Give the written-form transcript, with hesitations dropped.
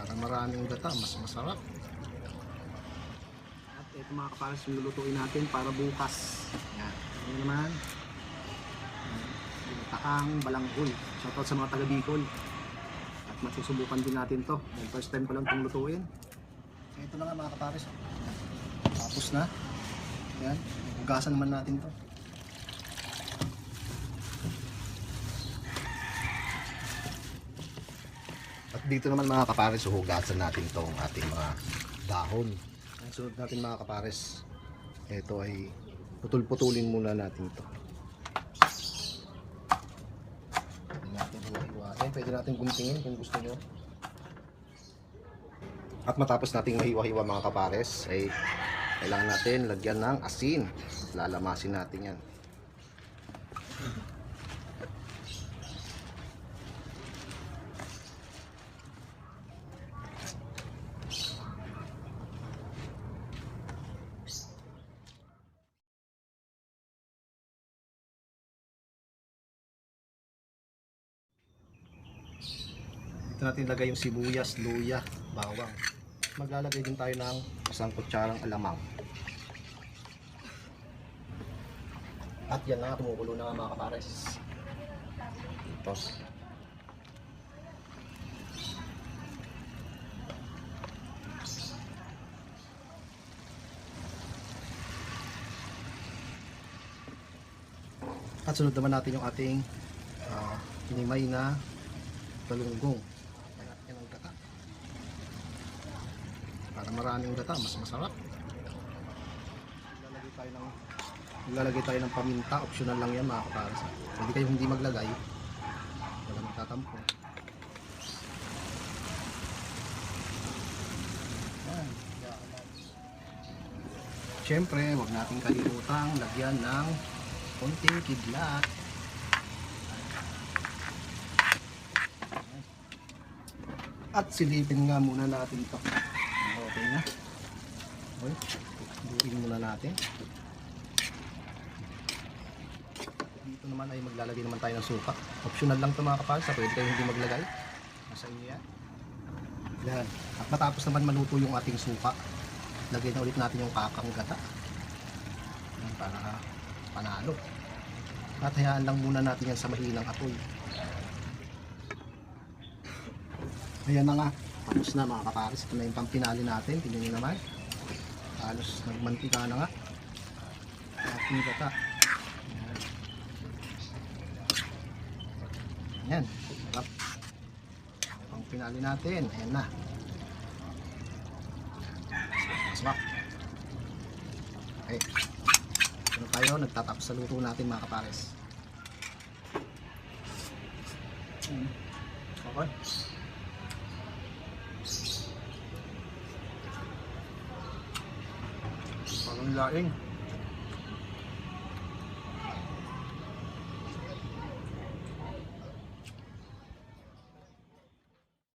Para maraming gata, mas masarap. At ito mga kapares, yung lulutuin natin para bukas. Yan. Ano naman? Takang balanghoy. Shoutout sa mga taga Bicol. At masusubukan din natin to. First time ko lang itong lutuin. Ito na nga mga kapares. Tapos na. Yan. Hugasan naman natin to. At dito naman mga kapares, hugasan natin tong ating mga dahon. Ang sunod natin mga kapares, ito ay putulin muna natin to. Pwede natin guntingin kung gusto nyo. At matapos nating mahiwa-hiwa mga kapares, ay kailangan natin lagyan ng asin. Lalamasin natin yan. Dito natin lagay yung sibuyas, luya, bawang. Maglalagay din tayo ng isang kutsarang alamang. At yan na, kumukulo na mga kapares. Ito. At sunod naman natin yung ating hinimay na galunggong. Yan ang gata. Para maraming gata, mas masarap. Maglalagay tayo ng paminta. Optional lang yan mga kapares. Hindi kayo hindi maglagay, wala magtatampo. Siyempre, huwag natin kalimutang lagyan ng konting kidlat. At silipin nga muna natin ito. Okay na. Okay. Luin muna natin. Dito naman ay maglalagay naman tayo ng suka. Optional lang ito mga kapares. Pwede kayo hindi maglagay. Nasa inyo yan. Yan. At matapos naman maluto yung ating suka, lagay na ulit natin yung kakang gata. Yan, para panalo. At hayaan lang muna natin yan sa mahinang apoy. Ayan na nga, tapos na mga kapares. Ito na yung pampinali natin. Tingnan nyo naman, halos nagmantika na nga ating gata. Ayan, sarap. Pampinali natin, ayan na. Sarap. Okay, ito tayo, nagtatapos sa luto natin mga kapares. Okay. Parang laing.